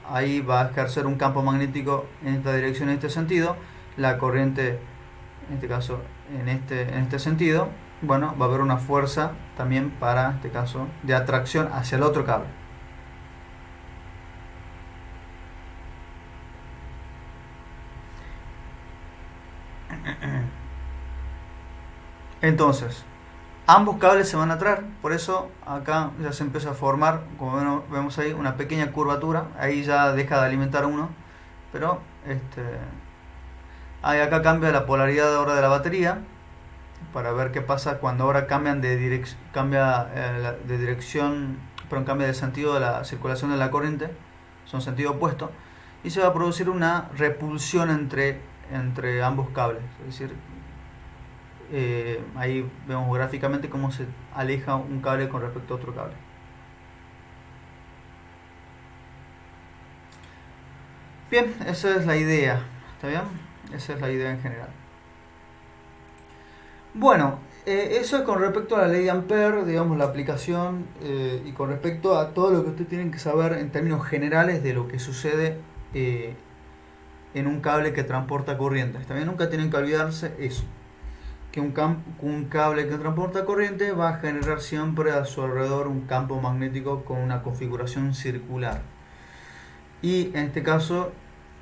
A: ahí va a ejercer un campo magnético en esta dirección, en este sentido. La corriente en este caso, en este sentido, bueno, va a haber una fuerza también para, en este caso, de atracción hacia el otro cable. Entonces, ambos cables se van a atraer, por eso acá ya se empieza a formar, como vemos ahí, una pequeña curvatura. Ahí ya deja de alimentar uno, pero ahí acá cambia la polaridad ahora de la batería, para ver qué pasa cuando ahora cambian de dirección, pero cambia de sentido de la circulación de la corriente, son sentido opuesto, y se va a producir una repulsión entre ambos cables. Es decir, ahí vemos gráficamente cómo se aleja un cable con respecto a otro cable. Bien, esa es la idea, ¿está bien? Esa es la idea en general. Bueno, eso es con respecto a la ley de Ampère, digamos, la aplicación, y con respecto a todo lo que ustedes tienen que saber en términos generales de lo que sucede en un cable que transporta corriente. También nunca tienen que olvidarse eso, que un cable que transporta corriente va a generar siempre a su alrededor un campo magnético con una configuración circular. Y en este caso,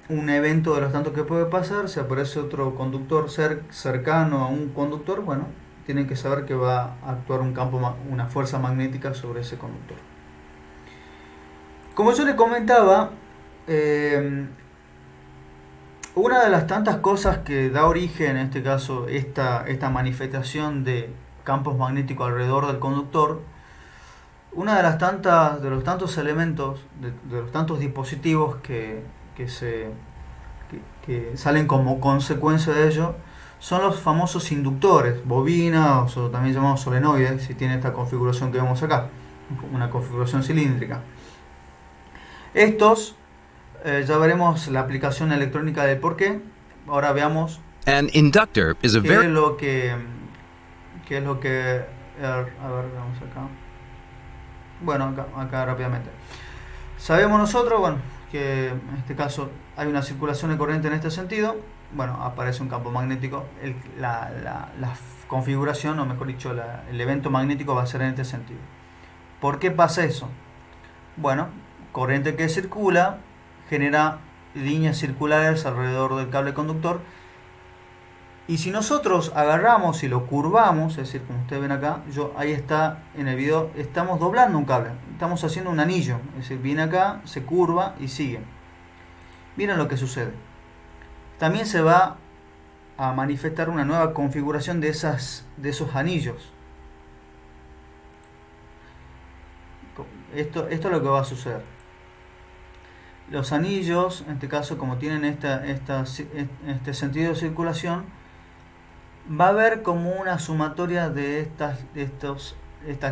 A: un evento de los tantos que puede pasar, si aparece otro conductor cercano a un conductor, bueno, tienen que saber que va a actuar una fuerza magnética sobre ese conductor. Como yo les comentaba, una de las tantas cosas que da origen, en este caso, esta manifestación de campos magnéticos alrededor del conductor, una de los tantos elementos, de los tantos dispositivos que salen como consecuencia de ello, son los famosos inductores, bobinas o también llamados solenoides, si tiene esta configuración que vemos acá, una configuración cilíndrica. Estos, ya veremos la aplicación electrónica del porqué. Ahora veamos
C: An inductor is a
A: qué
C: very
A: es lo que, a ver, vamos acá. Bueno, acá rápidamente. Sabemos nosotros, bueno, que en este caso hay una circulación de corriente en este sentido. Bueno, aparece un campo magnético. La configuración, o mejor dicho, el evento magnético va a ser en este sentido. ¿Por qué pasa eso? Bueno, corriente que circula genera líneas circulares alrededor del cable conductor. Y si nosotros agarramos y lo curvamos, es decir, como ustedes ven acá, ahí está en el video, estamos doblando un cable, estamos haciendo un anillo, es decir, viene acá, se curva y sigue. Miren lo que sucede. También se va a manifestar una nueva configuración de esos anillos. Esto es lo que va a suceder. Los anillos, en este caso, como tienen este sentido de circulación, va a haber como una sumatoria de estas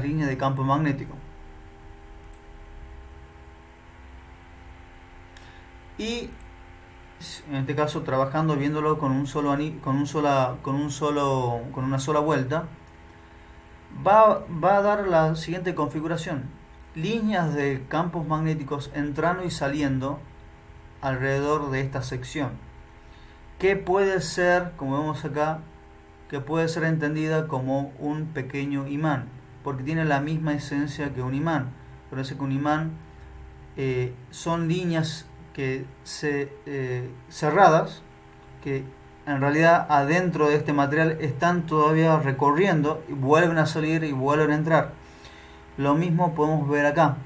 A: líneas de campo magnético. Y en este caso, trabajando, viéndolo con una sola vuelta, va a dar la siguiente configuración: líneas de campos magnéticos entrando y saliendo alrededor de esta sección, que puede ser, como vemos acá, que puede ser entendida como un pequeño imán, porque tiene la misma esencia que un imán. Parece que un imán son líneas cerradas, que en realidad adentro de este material están todavía recorriendo y vuelven a salir y vuelven a entrar. Lo mismo podemos ver acá,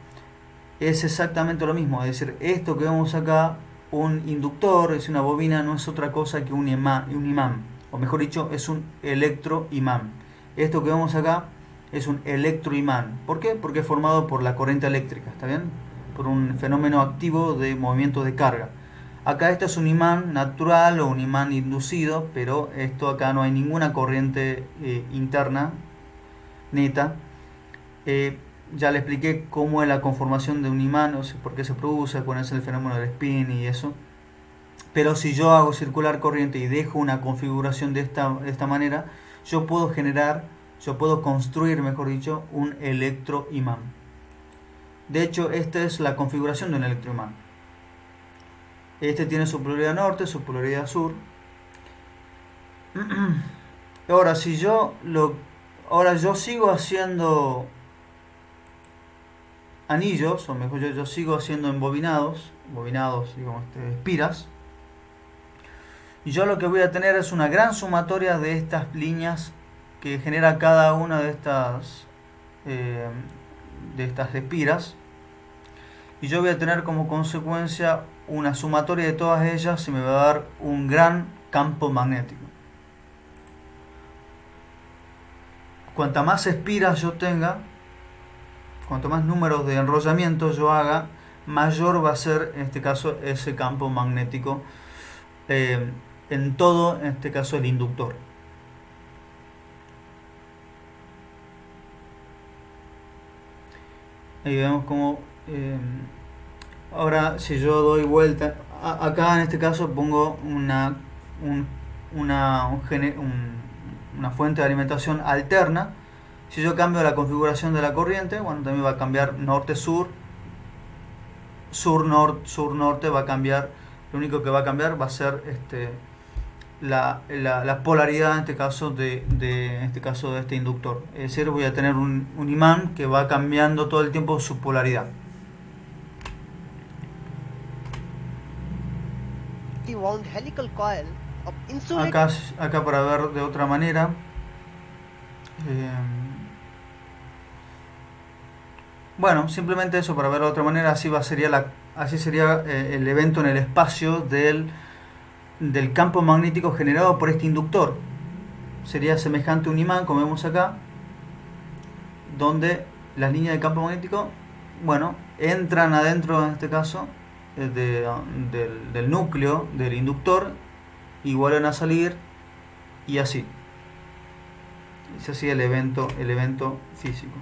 A: es exactamente lo mismo, es decir, esto que vemos acá, un inductor, es una bobina, no es otra cosa que un imán, o mejor dicho, es un electroimán. Esto que vemos acá es un electroimán. ¿Por qué? Porque es formado por la corriente eléctrica, ¿está bien? Por un fenómeno activo de movimiento de carga. Acá este es un imán natural o un imán inducido, pero esto acá no hay ninguna corriente interna, neta. Ya le expliqué cómo es la conformación de un imán, o sea, por qué se produce, cuál es el fenómeno del spin y eso. Pero si yo hago circular corriente y dejo una configuración de esta manera, yo puedo construir, mejor dicho, un electroimán. De hecho, esta es la configuración de un electroimán. Este tiene su polaridad norte, su polaridad sur. Ahora, si yo lo... Ahora yo sigo haciendo anillos, o mejor yo sigo haciendo embobinados, digamos, espiras, y yo lo que voy a tener es una gran sumatoria de estas líneas que genera cada una eh, de estas espiras, y yo voy a tener como consecuencia una sumatoria de todas ellas y me va a dar un gran campo magnético. Cuanta más espiras yo tenga, cuanto más números de enrollamiento yo haga, mayor va a ser en este caso ese campo magnético eh, en todo, en este caso el inductor. Ahí vemos como ahora si yo doy vuelta, acá en este caso pongo un- una fuente de alimentación alterna. Si yo cambio la configuración de la corriente, bueno, también va a cambiar norte-sur, sur-norte va a cambiar. Lo único que va a cambiar va a ser la polaridad en este caso de este inductor. Es decir, voy a tener un imán que va cambiando todo el tiempo su polaridad.
C: wound helical coil of insulated
A: Acá para ver de otra manera, eh, bueno, simplemente eso para ver de otra manera, así sería el evento en el espacio del campo magnético generado por este inductor. Sería semejante a un imán, como vemos acá, donde las líneas de campo magnético, bueno, entran adentro, en este caso, del núcleo del inductor y vuelven a salir, y así. Ese así el evento físico.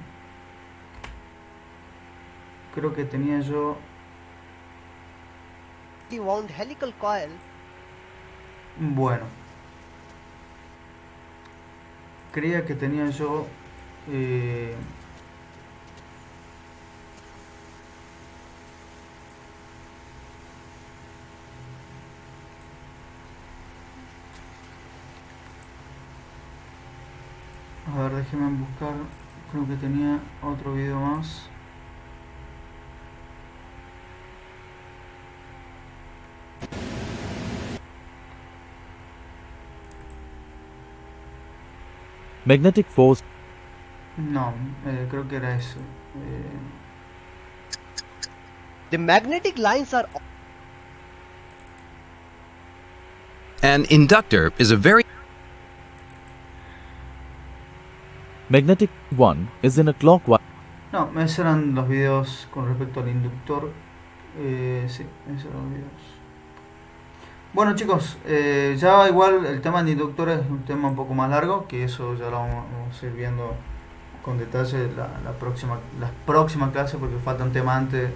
A: Creo que tenía yo...
C: wound helical coil
A: Bueno. Creía que tenía yo... a ver, déjenme buscar. Creo que tenía otro video más.
B: Magnetic force.
A: No, creo que era eso.
C: the magnetic lines are
D: An inductor is a very
B: Magnetic 1 is in a clockwise.
A: No, esos eran los videos con respecto al inductor. Sí, esos eran los videos. Bueno chicos, ya igual el tema del inductor es un tema un poco más largo, que eso ya lo vamos a ir viendo con detalle las próximas clases, porque falta un tema antes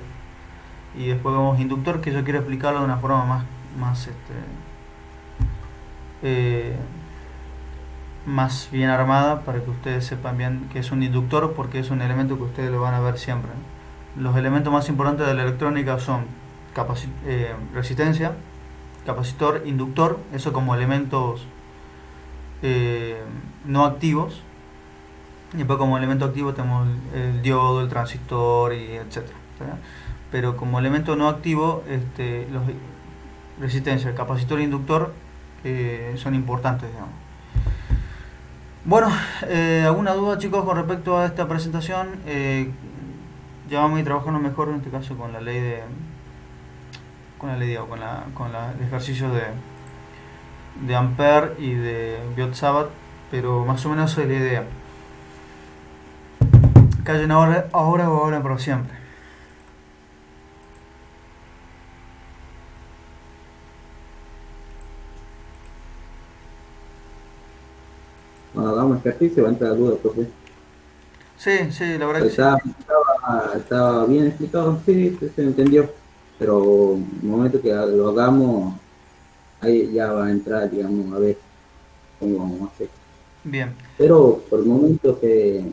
A: y después vemos inductor, que yo quiero explicarlo de una forma más bien armada, para que ustedes sepan bien qué es un inductor, porque es un elemento que ustedes lo van a ver siempre. Los elementos más importantes de la electrónica son resistencia, capacitor, inductor, eso como elementos no activos. Y después como elemento activo tenemos el diodo, el transistor y etcétera. Pero como elemento no activo, los resistencia, capacitor e inductor son importantes, digamos. Bueno, ¿alguna duda chicos con respecto a esta presentación? Ya vamos a ir trabajando mejor en este caso con la ley de... con el ejercicio de Ampere y de Biot-Savart, pero más o menos esa es la idea. Callen ahora o ahora para siempre.
E: Cuando hagamos ejercicio va a entrar duda, profe.
A: Sí, la verdad que sí.
E: Estaba bien explicado, sí, se entendió. Pero en el momento que lo hagamos, ahí ya va a entrar, digamos, a ver cómo vamos a hacer.
A: Bien.
E: Pero por el momento que